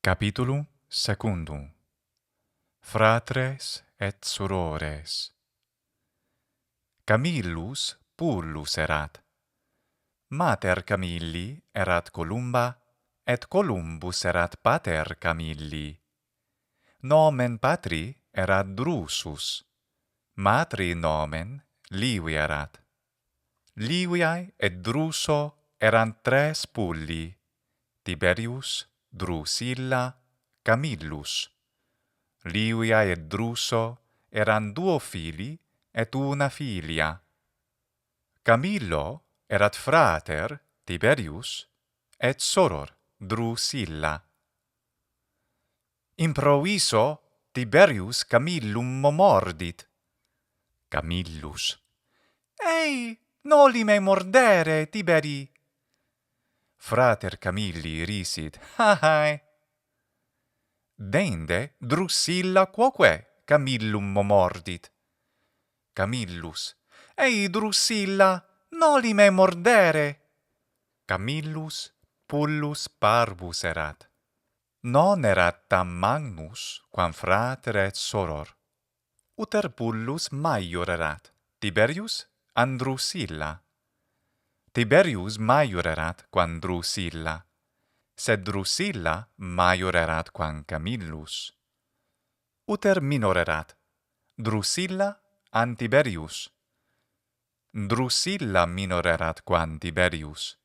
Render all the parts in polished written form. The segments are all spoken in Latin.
Capitulum secundum. Frātrēs et Sorōrēs. Camillus pullus erat. Mater Camilli erat Columba, et Columbus erat pater Camilli. Nomen patri erat Drusus, matri nomen Livi erat. Liviae et Druso erant tres pulli, Tiberius, Drusilla, Camillus. Liviae et Druso erant duo fili et una filia. Camillo erat frater Tiberius et soror Drusilla. Improviso Tiberius Camillum mordit. Camillus: Ei, noli me mordere, Tiberi. Frater Camilli risit: Hahae. Dende Drusilla quoque Camillum mordit. Camillus: Ei, Drusilla, noli me mordere. Camillus pullus parvus erat. Non erat tam magnus quam frater et soror. Uter pullus maior erat, Tiberius and Drusilla. Tiberius maior erat quam Drusilla, sed Drusilla maior erat quam Camillus. Uter minor erat, Drusilla and Tiberius. Drusilla minor erat quam Tiberius.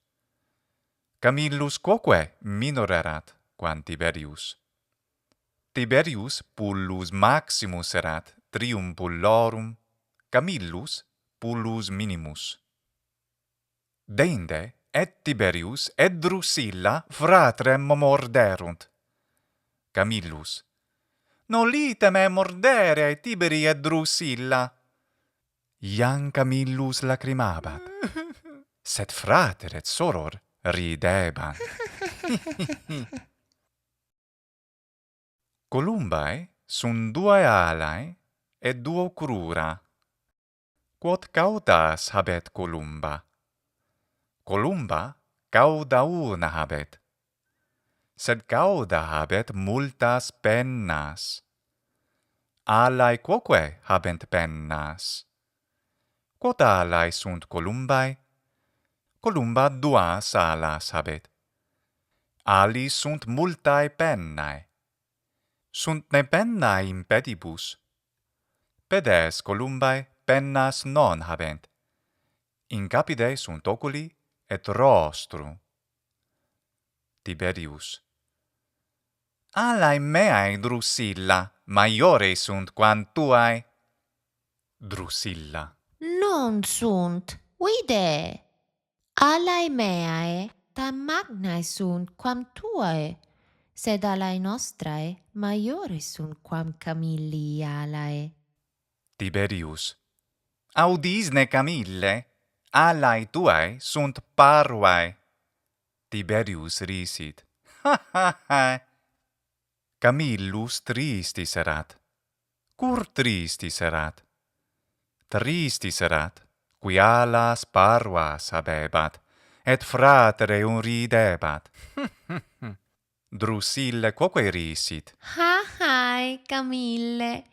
Camillus quoque minor erat quam Tiberius. Tiberius pullus maximus erat trium pullorum, Camillus pullus minimus. Dende et Tiberius et Drusilla fratrem morderunt. Camillus: Nolite me mordere, Tiberi et Drusilla. Iam Camillus lacrimabat, sed frater et soror ridebant. Columbae sunt duae alae et duo crura. Quod caudas habet Columba? Columba cauda una habet, sed cauda habet multas pennas. Alae quoque habent pennas. Quod alae sunt Columbae? Columba duas alas habet. Ali sunt multae pennae. Sunt ne pennae in pedibus. Pedes Columbae pennas non habent. In capide sunt oculi et rostrum. Tiberius: Alae meae, Drusilla, maiore sunt quam tuae. Drusilla: Non sunt, vide. Alae meae tam magnae sunt quam tuae, sed alae nostrae maiore sunt quam Camilli alae. Tiberius: Audisne, Camille, alae tuae sunt parvae. Tiberius risit: Camillus tristis erat. Cur tristis erat? Tristis erat, qui alas parvas habebat, et fratereum ridebat. Drusilla quoque risit: Hahae, Camille,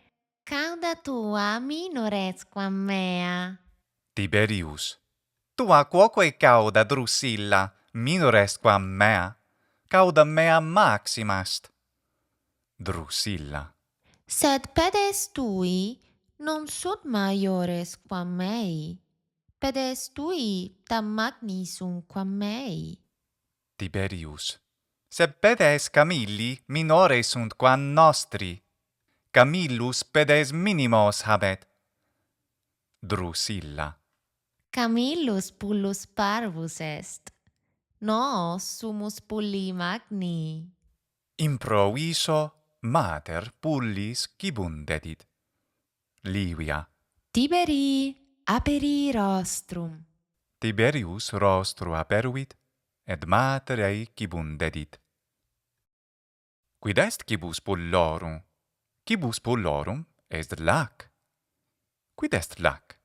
cauda tua minores quam mea. Tiberius: Tua quoque cauda, Drusilla, minor est quam mea, cauda mea maxima est. Drusilla: Sed pedes tui non sunt maiores quam mei. Pedes tui tam magni sunt quam mei. Tiberius: Sed pedes Camilli minore sunt quam nostri. Camillus pedes minimos habet. Drusilla: Camillus pullus parvus est. Nos sumus pulli magni. Improviso mater pullis cibum dedit. Livia: Tiberi, aperi rostrum. Tiberius rostro aperuit, et mater ei cibum dedit. Quid est cibus pullorum? Cibus pullorum est lac. Quid est lac?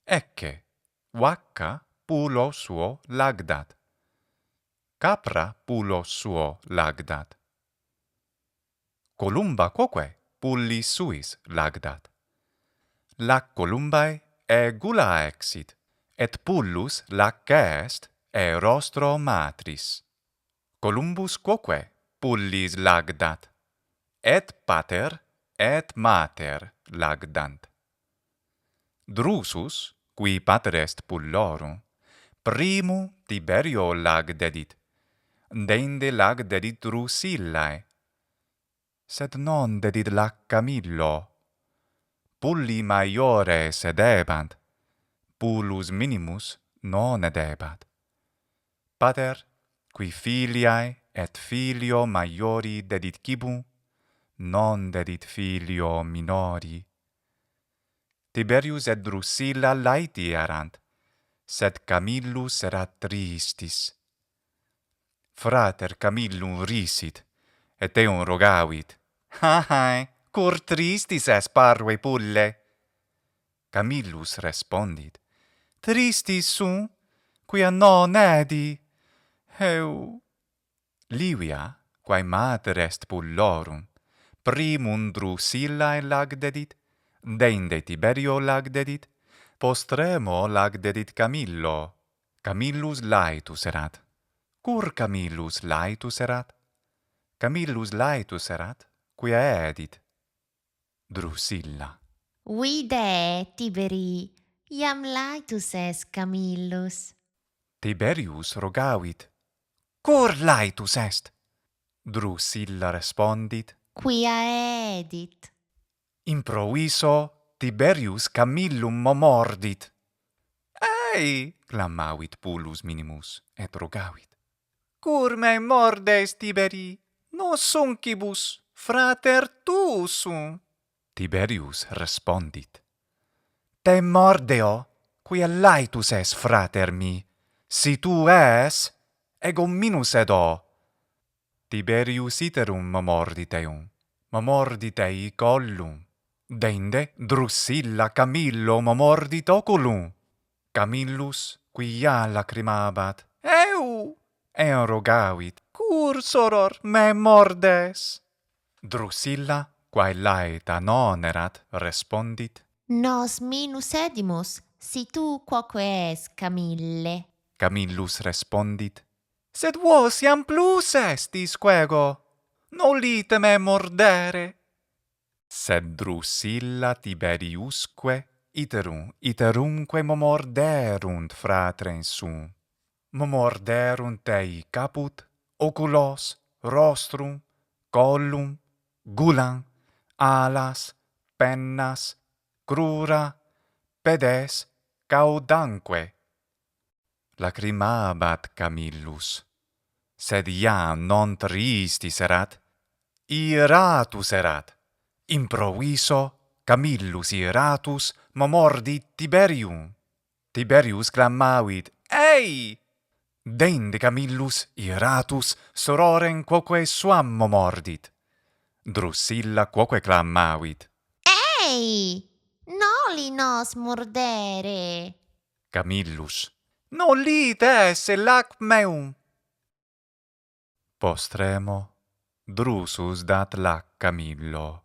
Ecce, vacca pullo suo lagdat. capra pullo suo lagdat. Columba quoque pullis suis lagdat. Lac columbae gula exit, et pullus lac est rostro matris. Columbus quoque pullis lagdat, et pater et mater lagdant. Drusus, qui pater est pullorum, primu Tiberio lagdedit, deinde lagdedit Drusillae, sed non dedit lac Camillo. Pulli maiores edebant, pullus minimus non edebat. Pater, qui filiae et filio maiori dedit cibu, non dedit filio minori. Tiberius et Drusilla laeti erant, sed Camillus erat tristis. Frater Camillum risit, et eum rogavit, hae, cur tristis es parve pulle? Camillus respondit, tristis sum, quia non edi, heu. Livia, quae mater est pullorum, primum Drusillae lagdedit, deinde Tiberio lagdedit, postremo lagdedit Camillo. Camillus laetus erat. Cur Camillus laetus erat? Camillus laetus erat, quia edit Drusilla. Vide, Tiberi, iam laetus est Camillus. Tiberius rogavit, cur laetus est? Drusilla respondit, Quia edit. improviso Tiberius Camillum momordit. Ei, clamavit pullus minimus, et rogavit, cur me mordes, Tiberi? Nos suncibus frater tu sum. Tiberius respondit, te mordeo, quia laetus es frater mi, si tu es, ego minus edo. Tiberius iterum momordit eum, momordit ei collum, deinde Drusilla Camillo momordit oculum. Camillus, qui ia lacrimabat, eu, eum rogavit, cur soror me mordes? Drusilla, quae laeta non erat, respondit, Nos minus edimus, si tu quoque es Camille. Camillus respondit, sed vos iam plus estis quego, nolite me mordere. Sed Drusilla Tiberiusque iterumque momorderunt fratres sum. Momorderunt ei caput, oculos, rostrum, collum, gulam, alas, pennas, crura, pedes, caudanque. Lacrimabat Camillus, sed iam non tristis erat, iratus erat. Improviso Camillus iratus momordit Tiberium. Tiberius clamavit, ei! Deinde Camillus iratus sororem quoque suam momordit. Drusilla quoque clamavit, Ei! Noli nos mordere. Camillus, nolite esse lac meum. Postremo Drusus dat lac Camillo.